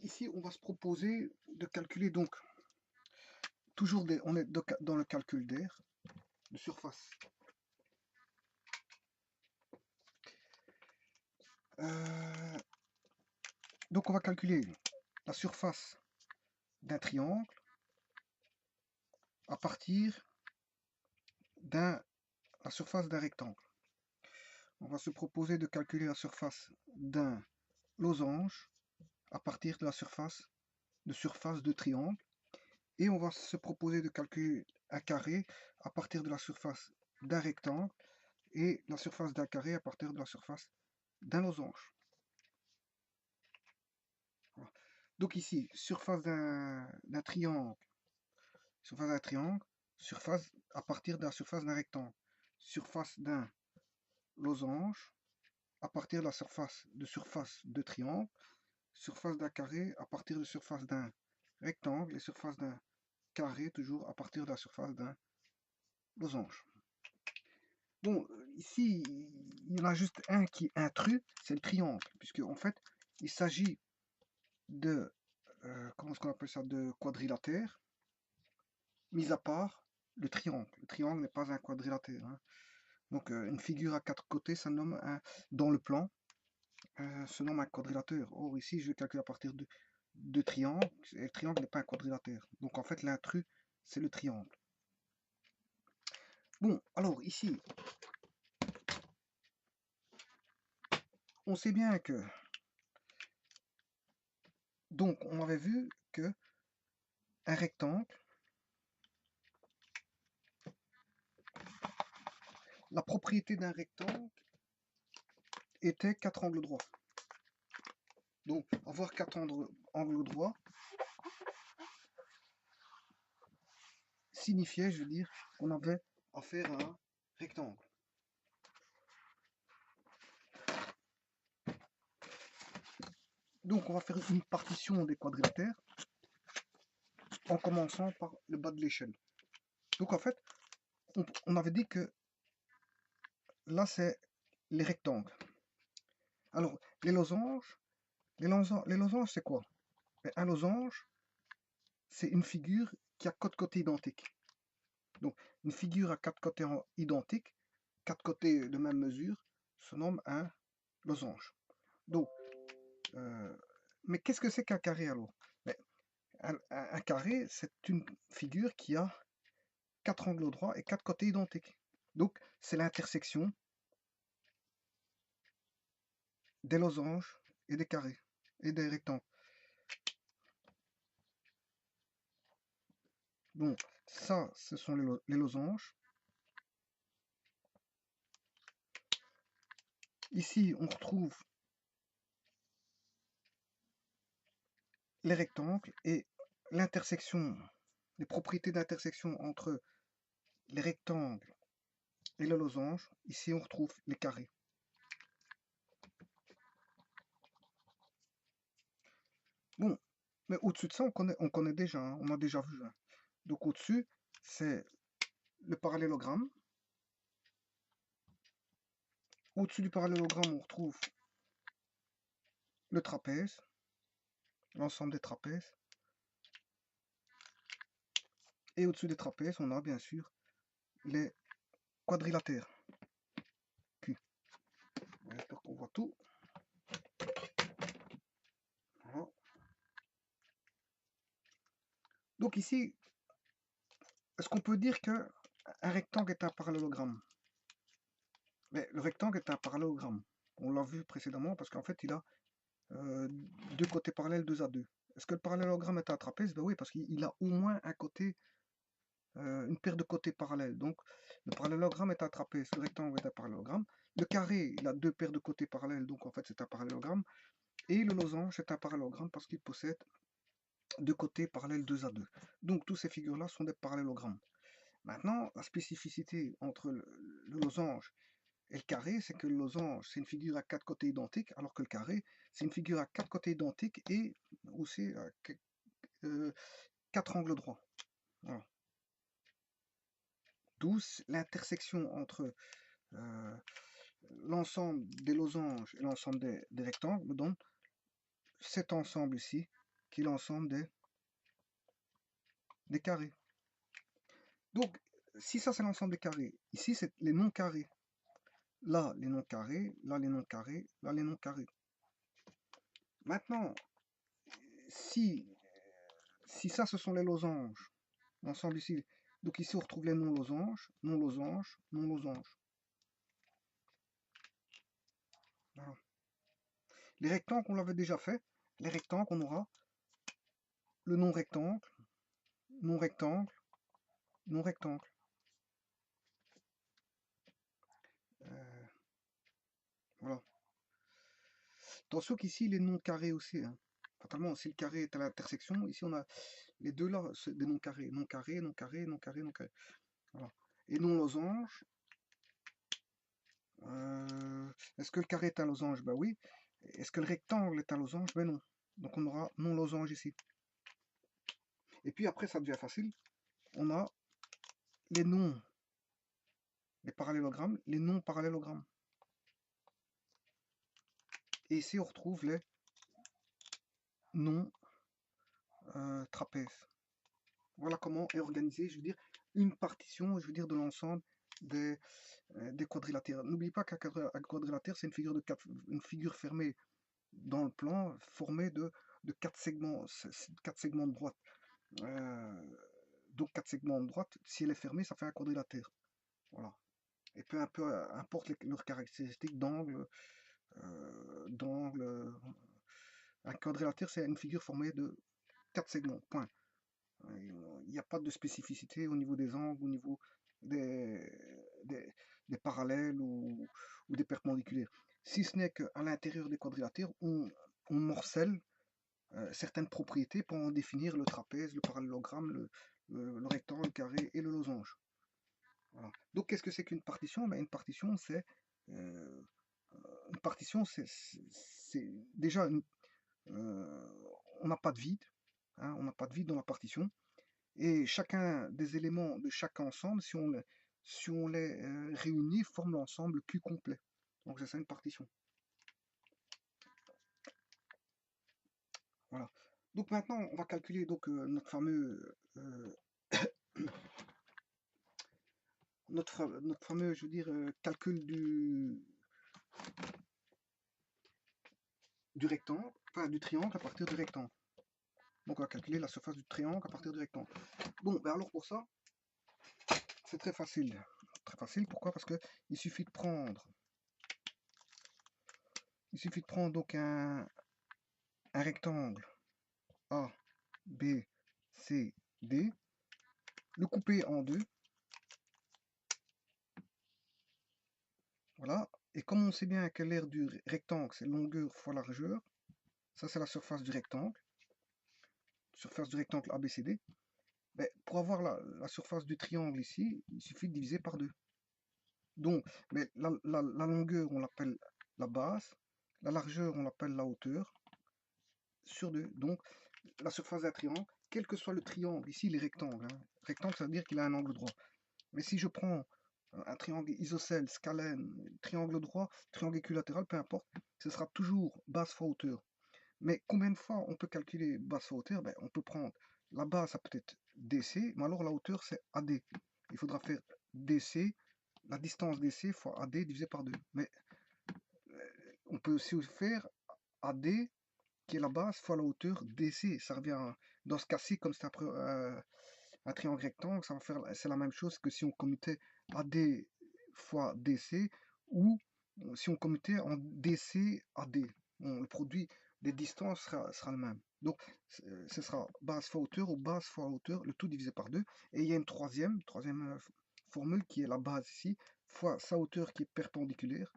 ici, on va se proposer de calculer donc, toujours on est dans le calcul d'air, de surface. Donc on va calculer la surface d'un triangle à partir de la surface d'un rectangle. On va se proposer de calculer la surface d'un losange à partir de la surface de triangle. Et on va se proposer de calculer un carré à partir de la surface d'un rectangle et la surface d'un carré à partir de la surface d'un losange. Voilà. Donc ici, surface d'un triangle, surface à partir de la surface d'un rectangle, surface d'un losange à partir de la surface de triangle, surface d'un carré à partir de surface d'un rectangle et surface d'un carré toujours à partir de la surface d'un losange. Bon, ici, il y en a juste un qui est intrus, c'est le triangle, puisque en fait, il s'agit de, comment est-ce qu'on appelle ça, de quadrilatère, mis à part le triangle. Le triangle n'est pas un quadrilatère, hein. Donc, une figure à 4 côtés, ça nomme dans le plan, se nomme un quadrilatère. Or, ici, je vais calculer à partir de triangle, et le triangle n'est pas un quadrilatère. Donc, en fait, l'intrus, c'est le triangle. Bon, alors, ici, on sait bien que, donc, on avait vu que un rectangle, la propriété d'un rectangle était 4 angles droits. Donc, avoir 4 angles droits signifiait, je veux dire, qu'on avait affaire à un rectangle. Donc, on va faire une partition des quadrilatères en commençant par le bas de l'échelle. Donc, en fait, on avait dit que là, c'est les rectangles. Alors, les losanges, c'est quoi? Un losange, c'est une figure qui a 4 côtés identiques. Donc, une figure à 4 côtés identiques, 4 côtés de même mesure, se nomme un losange. Donc, mais qu'est-ce que c'est qu'un carré alors? Un carré, c'est une figure qui a 4 angles droits et 4 côtés identiques. Donc, c'est l'intersection des losanges et des carrés et des rectangles. Donc, ça, ce sont les losanges. Ici, on retrouve les rectangles et l'intersection, les propriétés d'intersection entre les rectangles et le losange. Ici, on retrouve les carrés. Bon, mais au-dessus de ça, on connaît déjà, hein, on a déjà vu. Hein. Donc au-dessus, c'est le parallélogramme. Au-dessus du parallélogramme, on retrouve le trapèze, l'ensemble des trapèzes. Et au-dessus des trapèzes, on a bien sûr les quadrilatères. Q. J'espère qu'on voit tout. Voilà. Donc ici, est-ce qu'on peut dire qu'un rectangle est un parallélogramme? Mais le rectangle est un parallélogramme. On l'a vu précédemment parce qu'en fait, il a deux côtés parallèles 2 à 2. Est-ce que le parallélogramme est un trapèze? Ben oui, parce qu'il a au moins un côté, une paire de côtés parallèles. Donc, le parallélogramme est un trapèze, le rectangle est un parallélogramme. Le carré, il a deux paires de côtés parallèles, donc en fait, c'est un parallélogramme. Et le losange est un parallélogramme parce qu'il possède deux côtés parallèles 2 à 2. Donc, toutes ces figures-là sont des parallélogrammes. Maintenant, la spécificité entre le losange et le carré, c'est que le losange, c'est une figure à 4 côtés identiques, alors que le carré, c'est une figure à 4 côtés identiques et aussi 4 angles droits. Voilà. D'où l'intersection entre l'ensemble des losanges et l'ensemble des rectangles donne cet ensemble ici qui est l'ensemble des carrés. Donc, si ça c'est l'ensemble des carrés, ici c'est les non carrés. Là, les non carrés, là les non carrés, là les non carrés. Maintenant, si, si ça ce sont les losanges, l'ensemble ici, donc ici on retrouve les non losanges, non losanges, non losanges. Voilà. Les rectangles, on l'avait déjà fait. Les rectangles, on aura le non rectangle, non rectangle, non rectangle. Voilà. Attention qu'ici, les non carrés aussi. Hein. Fatalement, si le carré est à l'intersection, ici on a les deux là, des non carrés. Non carré, non carré, non carré, non carré. Voilà. Et non losange. Est-ce que le carré est un losange? Ben oui. Est-ce que le rectangle est un losange? Ben non. Donc on aura non losange ici. Et puis après, ça devient facile. On a les non, les parallélogrammes, les non parallélogrammes. Et ici, on retrouve les non trapèzes. Voilà comment est organisée, je veux dire, une partition, je veux dire, de l'ensemble des quadrilatères. N'oublie pas qu'un quadrilatère, c'est une figure fermée dans le plan, formée de 4 segments, 4 segments de droite. Donc 4 segments de droite, si elle est fermée, ça fait un quadrilatère. Voilà. Et peu importe leurs caractéristiques d'angle, un quadrilatère, c'est une figure formée de 4 segments, point. Il n'y a pas de spécificité au niveau des angles, au niveau des, des parallèles ou des perpendiculaires. Si ce n'est qu'à l'intérieur des quadrilatères, on morcelle certaines propriétés pour en définir le trapèze, le parallélogramme, le rectangle, le carré et le losange. Voilà. Donc qu'est-ce que c'est qu'une partition? Ben, une partition, c'est déjà on n'a pas de vide, hein, on n'a pas de vide dans la partition. Et chacun des éléments de chaque ensemble, si on les réunit, forme l'ensemble Q complet. Donc c'est ça une partition. Voilà. Donc maintenant, on va calculer donc, notre fameux notre fameux, je veux dire, calcul du rectangle, enfin du triangle à partir du rectangle. Donc on va calculer la surface du triangle à partir du rectangle. Bon, ben alors pour ça, c'est très facile. Très facile, pourquoi? Parce que il suffit de prendre donc un rectangle A, B, C, D, le couper en deux. Voilà. Et comme on sait bien que l'aire du rectangle, c'est longueur fois largeur, ça c'est la surface du rectangle. Surface du rectangle ABCD. Ben, pour avoir la surface du triangle ici, il suffit de diviser par 2. Donc, mais la longueur, on l'appelle la base. La largeur, on l'appelle la hauteur. Sur 2. Donc, la surface d'un triangle, quel que soit le triangle, ici les rectangles. Hein. Rectangle, ça veut dire qu'il a un angle droit. Mais si je prends un triangle isocèle, scalène, triangle droit, triangle équilatéral, peu importe, ce sera toujours base fois hauteur. Mais combien de fois on peut calculer base fois hauteur? Ben, on peut prendre la base, ça peut être DC, mais alors la hauteur, c'est AD. Il faudra faire DC, la distance DC fois AD divisé par 2. Mais on peut aussi faire AD, qui est la base, fois la hauteur DC. Ça revient, dans ce cas-ci, comme c'est un triangle rectangle, ça va faire, c'est la même chose que si on commutait AD fois DC, ou si on commutait en DC AD. Bon, le produit des distances sera le même. Donc, ce sera base fois hauteur ou base fois hauteur, le tout divisé par 2. Et il y a une troisième formule qui est la base ici, fois sa hauteur qui est perpendiculaire.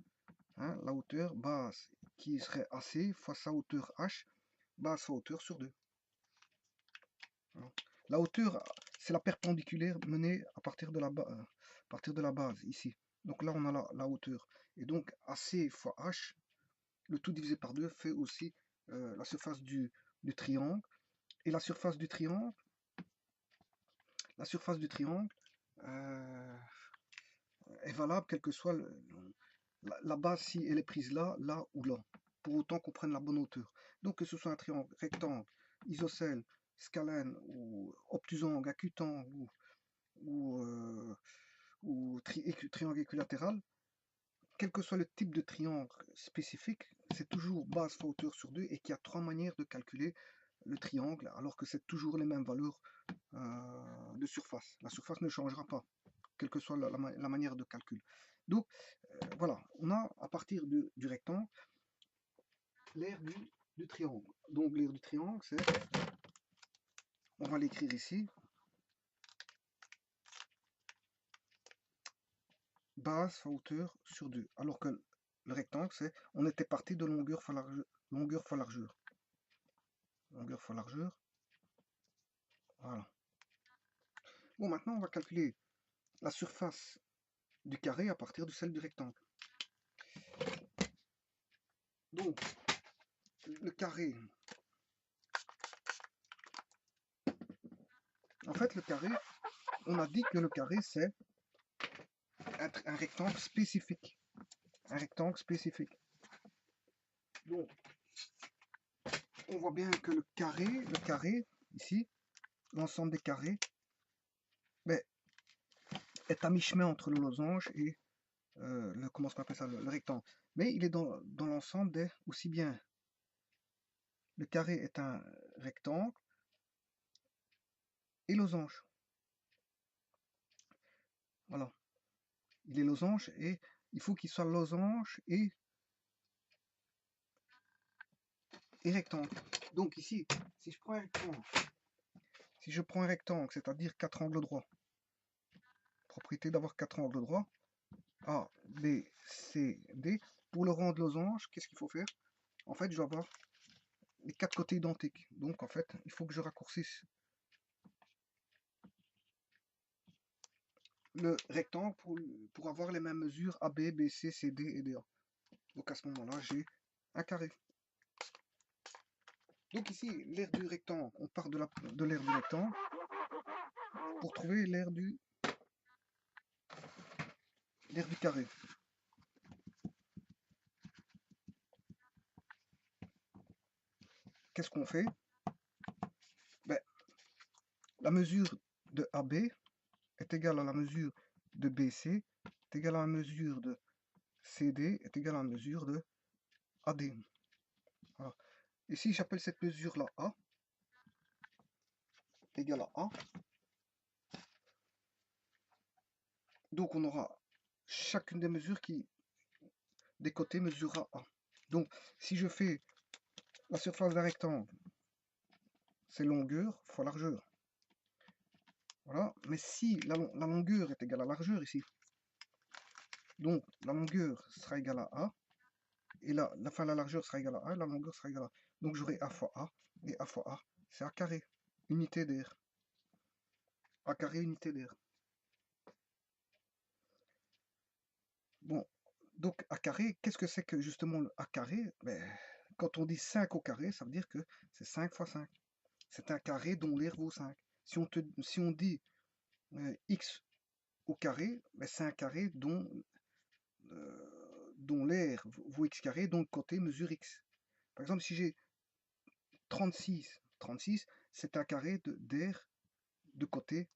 Hein, la hauteur base qui serait AC fois sa hauteur H, base fois hauteur sur 2. Voilà. La hauteur, c'est la perpendiculaire menée à partir de la base, ici. Donc là, on a la hauteur. Et donc, AC fois H, le tout divisé par 2, fait aussi la surface du triangle. Et la surface du triangle, est valable quelle que soit la base, si elle est prise là, là ou là, pour autant qu'on prenne la bonne hauteur. Donc que ce soit un triangle rectangle, isocèle, scalène, ou obtusangle, acutangle, ou, triangle équilatéral, quel que soit le type de triangle spécifique, c'est toujours base fois hauteur sur 2 et qu'il y a 3 manières de calculer le triangle, alors que c'est toujours les mêmes valeurs de surface. La surface ne changera pas, quelle que soit la manière de calcul. Donc, voilà, on a à partir du rectangle l'aire du triangle. Donc, l'aire du triangle, c'est, on va l'écrire ici, base fois hauteur sur 2. Alors que le rectangle, c'est, on était parti de longueur fois largeur. Longueur fois largeur. Longueur fois largeur. Voilà. Bon, maintenant, on va calculer la surface du carré à partir de celle du rectangle. Donc, le carré. En fait, le carré, on a dit que le carré, c'est un rectangle spécifique. Un rectangle spécifique. Donc, on voit bien que le carré, ici, l'ensemble des carrés, ben, est à mi-chemin entre le losange et comment on appelle ça, le rectangle. Mais il est dans l'ensemble des, aussi bien, le carré est un rectangle et losange. Voilà. Il est losange et il faut qu'il soit losange et rectangle. Donc ici, si je prends un rectangle, c'est-à-dire 4 angles droits, propriété d'avoir 4 angles droits, A, B, C, D, pour le rendre losange, qu'est-ce qu'il faut faire? En fait, je dois avoir les 4 côtés identiques. Donc en fait, il faut que je raccourcisse le rectangle pour avoir les mêmes mesures AB, BC, CD et DA. Donc à ce moment-là, j'ai un carré. Donc ici, l'aire du rectangle, on part de l'aire du rectangle pour trouver l'aire du carré. Qu'est-ce qu'on fait? Ben, la mesure de AB est égale à la mesure de BC, est égale à la mesure de CD, est égale à la mesure de AD. Voilà. Ici, j'appelle cette mesure-là A, égale à A. Donc, on aura chacune des mesures qui, des côtés, mesurera A. Donc, si je fais la surface d'un rectangle, c'est longueur fois largeur. Voilà. Mais si la longueur est égale à la largeur ici, donc la longueur sera égale à A, et la largeur sera égale à A, et la longueur sera égale à A. Donc j'aurai A fois A, et A fois A, c'est A carré, unité d'air. A carré, unité d'air. Bon, donc A carré, qu'est-ce que c'est que justement le A carré? Ben, quand on dit 5 au carré, ça veut dire que c'est 5 fois 5. C'est un carré dont l'air vaut 5. Si on dit x au carré, ben c'est un carré dont l'air vaut x carré, dont le côté mesure x. Par exemple, si j'ai 36, c'est un carré d'air de côté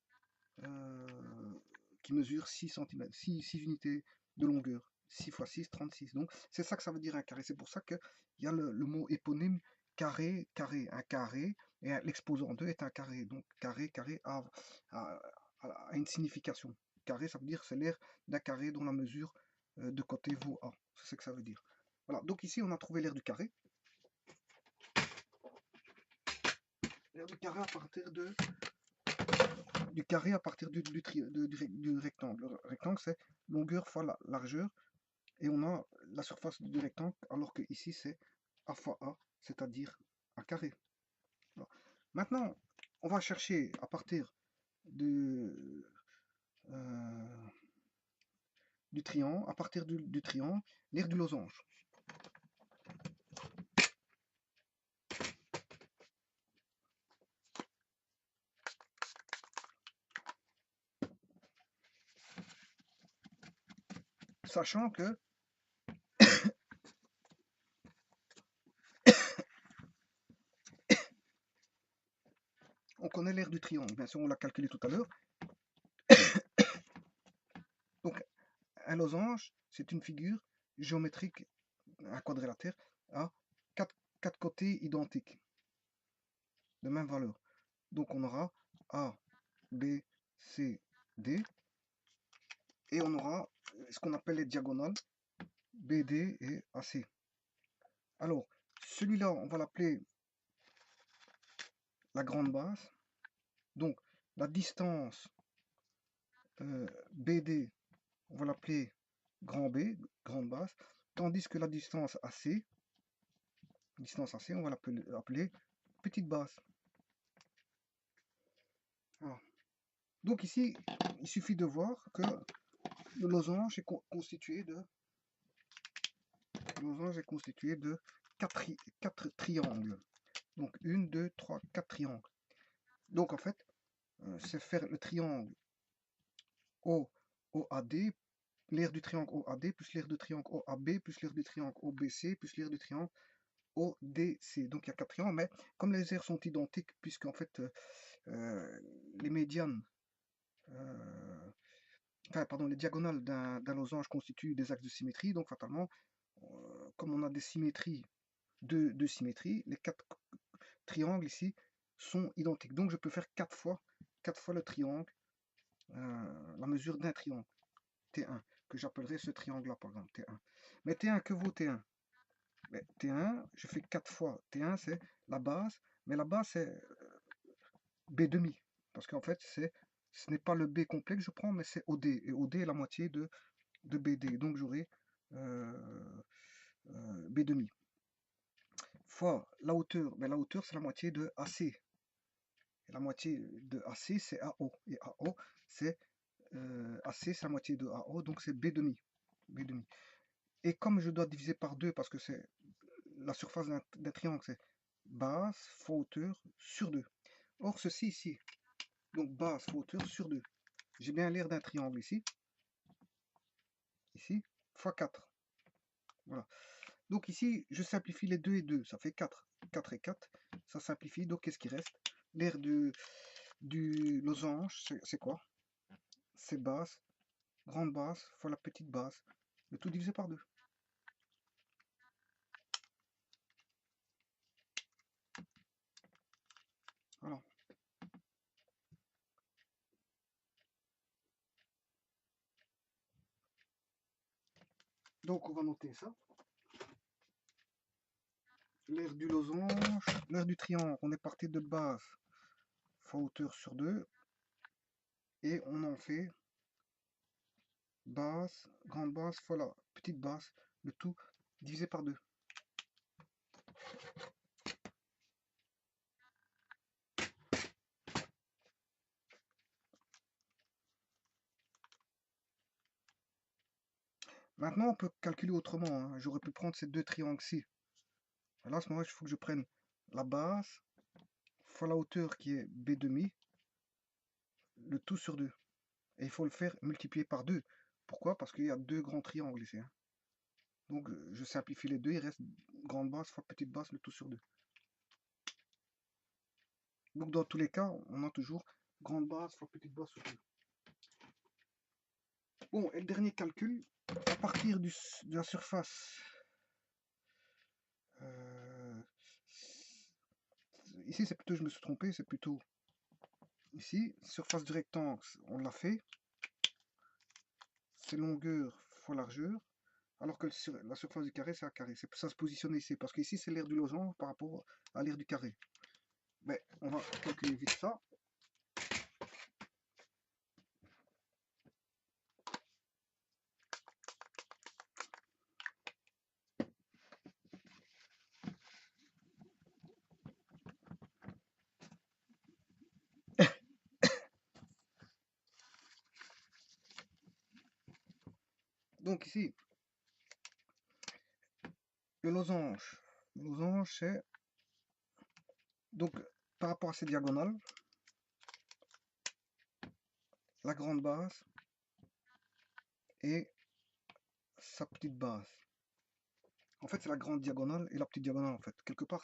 qui mesure 6 cm, 6 unités de longueur. 6 fois 6, 36. Donc, c'est ça que ça veut dire un carré. C'est pour ça qu'il y a le mot éponyme carré, carré. Un carré, et l'exposant 2 est un carré. Donc, carré, carré a une signification. Carré, ça veut dire c'est l'aire d'un carré dont la mesure de côté vaut A. C'est ce que ça veut dire. Voilà, donc ici, on a trouvé l'aire du carré. L'aire du carré à partir du rectangle. Le rectangle, c'est longueur fois la largeur. Et on a la surface du rectangle, alors que ici, c'est A fois A, c'est-à-dire un carré. Voilà. Maintenant, on va chercher à partir du triangle, à partir du triangle, l'aire du losange. Sachant que connaît l'aire du triangle. Bien sûr, on l'a calculé tout à l'heure. Donc, un losange, c'est une figure géométrique, un quadrilatère, à quatre côtés identiques, de même valeur. Donc, on aura A, B, C, D, et on aura ce qu'on appelle les diagonales, BD et AC. Alors, celui-là, on va l'appeler la grande base. Donc, la distance BD, on va l'appeler grand B, grande base, tandis que la distance AC, on va l'appeler petite base. Voilà. Donc ici, il suffit de voir que le losange est constitué de 4 triangles. Donc 1, 2, 3, 4 triangles. Donc en fait, c'est faire le triangle OAD, l'aire du triangle OAD, plus l'aire du triangle OAB, plus l'aire du triangle OBC, plus l'aire du triangle ODC. Donc il y a 4 triangles, mais comme les aires sont identiques, puisqu'en fait les médianes, les diagonales d'un losange constituent des axes de symétrie, donc fatalement, comme on a des symétries, deux symétries, les 4 triangles ici sont identiques. Donc je peux faire 4 fois le triangle, la mesure d'un triangle, T1, que j'appellerai ce triangle-là par exemple, T1. Mais T1, que vaut T1? Mais T1, je fais 4 fois. T1, c'est la base, mais la base, c'est B demi. Parce qu'en fait, ce n'est pas le B complet que je prends, mais c'est OD. Et OD est la moitié de BD. Donc j'aurai B demi. Fois la hauteur. Mais la hauteur, c'est la moitié de AC. Et la moitié de AC, c'est AO. Et AO, c'est AC, c'est la moitié de AO, donc c'est B demi. B demi. Et comme je dois diviser par 2, parce que c'est la surface d'un triangle, c'est base fois hauteur sur 2. Or, ceci ici, donc base fois hauteur sur 2. J'ai bien l'aire d'un triangle ici, fois 4. Voilà. Donc ici, je simplifie les 2 et 2, ça fait 4. 4 et 4, ça simplifie. Donc qu'est-ce qui reste? L'aire du losange, c'est quoi? C'est base, grande base fois la petite base. Le tout divisé par 2. Voilà. Donc on va noter ça. L'aire du losange, l'aire du triangle, on est parti de base fois hauteur sur 2. Et on en fait base, grande base fois la petite base, le tout divisé par 2. Maintenant, on peut calculer autrement, hein. J'aurais pu prendre ces deux triangles-ci. Là, à ce moment-là, il faut que je prenne la base fois la hauteur qui est B demi, le tout sur 2. Et il faut le faire multiplier par 2. Pourquoi? Parce qu'il y a deux grands triangles ici, hein. Donc, je simplifie les deux, il reste grande base fois petite base, le tout sur 2. Donc, dans tous les cas, on a toujours grande base fois petite base sur 2. Bon, et le dernier calcul, à partir de la surface, ici c'est plutôt, je me suis trompé, c'est plutôt ici, surface du rectangle, on l'a fait, c'est longueur fois largeur, alors que la surface du carré, c'est un carré. Ça se positionne ici, parce qu'ici c'est l'aire du losange par rapport à l'aire du carré. Mais on va calculer vite ça. Donc ici, le losange c'est, donc par rapport à ces diagonales, la grande base et sa petite base. En fait, c'est la grande diagonale et la petite diagonale, en fait. Quelque part,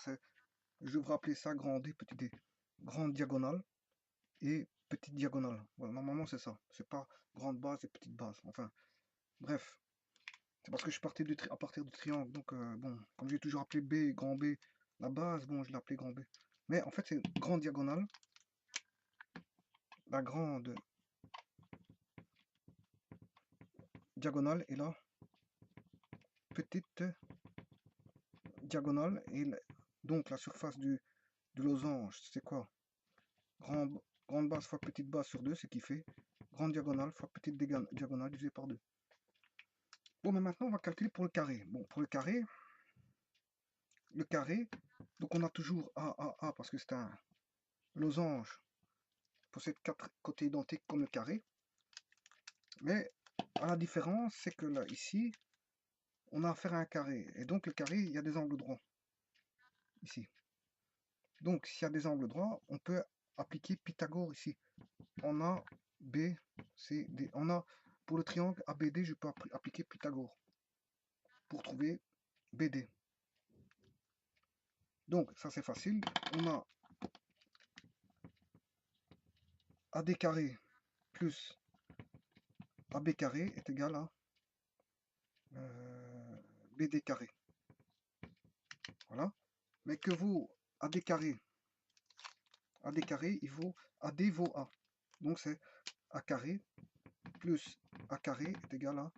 je devrais appeler ça grand D, petit d. Grande diagonale et petite diagonale. Voilà, normalement c'est ça. C'est pas grande base et petite base. Enfin, bref. C'est parce que je suis parti à partir du triangle. Donc, bon, comme j'ai toujours appelé B, grand B, la base, bon, je l'ai appelé grand B. Mais en fait, c'est grande diagonale. La grande diagonale est là. Petite diagonale. Et donc, la surface du losange, c'est quoi? Grande base fois petite base sur 2, ce qui fait grande diagonale fois petite diagonale divisé par 2. Bon, mais maintenant, on va calculer pour le carré. Bon, pour le carré, donc on a toujours A, parce que c'est un losange, possède 4 côtés identiques comme le carré. Mais la différence, c'est que là, ici, on a affaire à un carré. Et donc, le carré, il y a des angles droits. Ici. Donc, s'il y a des angles droits, on peut appliquer Pythagore ici. On a B, C, D. On a, pour le triangle ABD, je peux appliquer Pythagore pour trouver BD. Donc, ça c'est facile. On a AD carré plus AB carré est égal à BD carré. Voilà. Mais que vaut AD carré? AD carré, il vaut AD vaut A. Donc c'est A carré plus A carré est égal à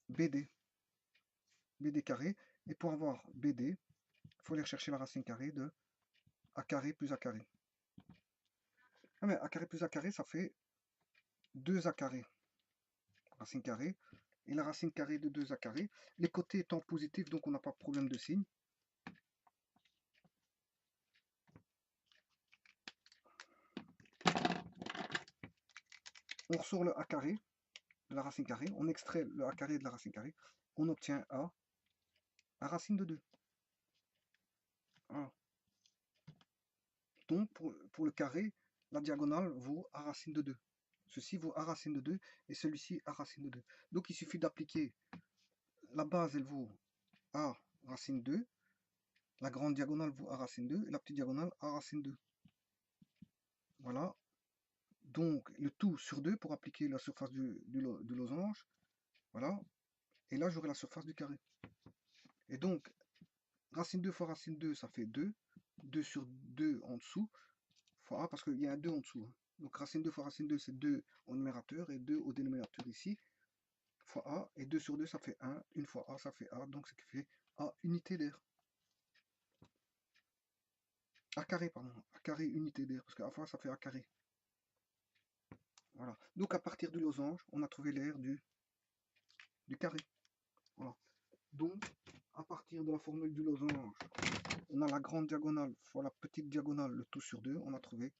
BD. BD carré. Et pour avoir BD, il faut aller chercher la racine carrée de A carré plus A carré. Ah mais A carré plus A carré, ça fait 2A carré. Racine carrée. Et la racine carrée de 2A carré. Les côtés étant positifs, donc on n'a pas de problème de signe. On ressort le A carré de la racine carrée. On extrait le A carré de la racine carrée. On obtient A à racine de 2. Voilà. Donc pour le carré, la diagonale vaut A racine de 2. Ceci vaut A racine de 2 et celui-ci A racine de 2. Donc il suffit d'appliquer, la base elle vaut A racine 2, la grande diagonale vaut A racine 2 et la petite diagonale A racine 2. Voilà. Donc le tout sur 2 pour appliquer la surface du losange. Voilà. Et là j'aurai la surface du carré. Et donc racine 2 fois racine 2 ça fait 2. 2 sur 2 en dessous fois A parce qu'il y a un 2 en dessous. Donc racine 2 fois racine 2 c'est 2 au numérateur et 2 au dénominateur ici. Fois A, et 2 sur 2 ça fait 1, une fois A ça fait A, donc ce qui fait A unité d'air. A carré, pardon, A carré unité d'air, parce qu'à fois ça fait A carré. Voilà, donc à partir du losange, on a trouvé l'air du carré. Voilà, donc à partir de la formule du losange, on a la grande diagonale fois la petite diagonale, le tout sur 2, on a trouvé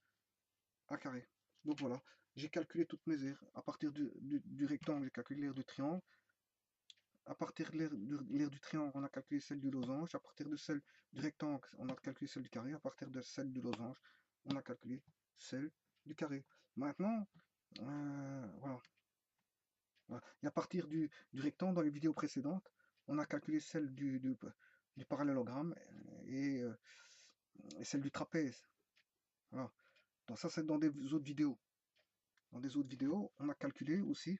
A carré. Donc voilà, j'ai calculé toutes mes aires. À partir du rectangle, j'ai calculé l'aire du triangle. À partir de l'aire du triangle, on a calculé celle du losange. À partir de celle du rectangle, on a calculé celle du carré. À partir de celle du losange, on a calculé celle du carré. Maintenant, voilà. Et à partir du rectangle, dans les vidéos précédentes, on a calculé celle du parallélogramme et celle du trapèze. Voilà. Donc ça, c'est dans des autres vidéos. Dans des autres vidéos, on a calculé aussi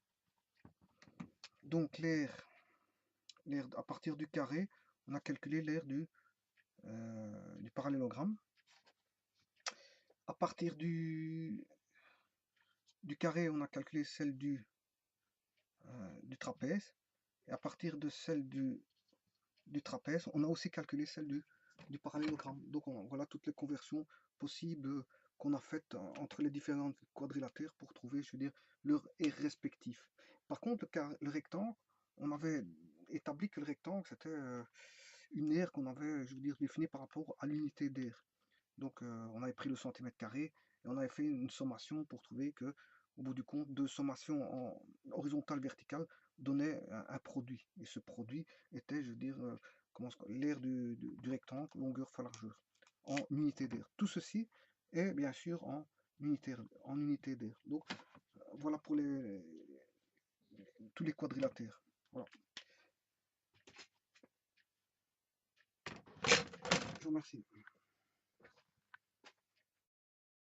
donc l'aire à partir du carré, on a calculé l'aire du parallélogramme. À partir du carré, on a calculé celle du trapèze. Et à partir de celle du trapèze, on a aussi calculé celle du parallélogramme. Donc voilà toutes les conversions possibles qu'on a faites entre les différents quadrilatères pour trouver, je veux dire, leur aire respectif. Par contre, le rectangle, on avait établi que le rectangle, c'était une aire qu'on avait, je veux dire, définie par rapport à l'unité d'aire. Donc on avait pris le centimètre carré et on avait fait une sommation pour trouver que, au bout du compte, deux sommations en horizontale verticale donnaient un produit. Et ce produit était, je veux dire, l'aire du rectangle, longueur fois largeur, en unité d'air. Tout ceci est bien sûr en unité d'air. Donc voilà pour tous les quadrilatères. Voilà. Je vous remercie.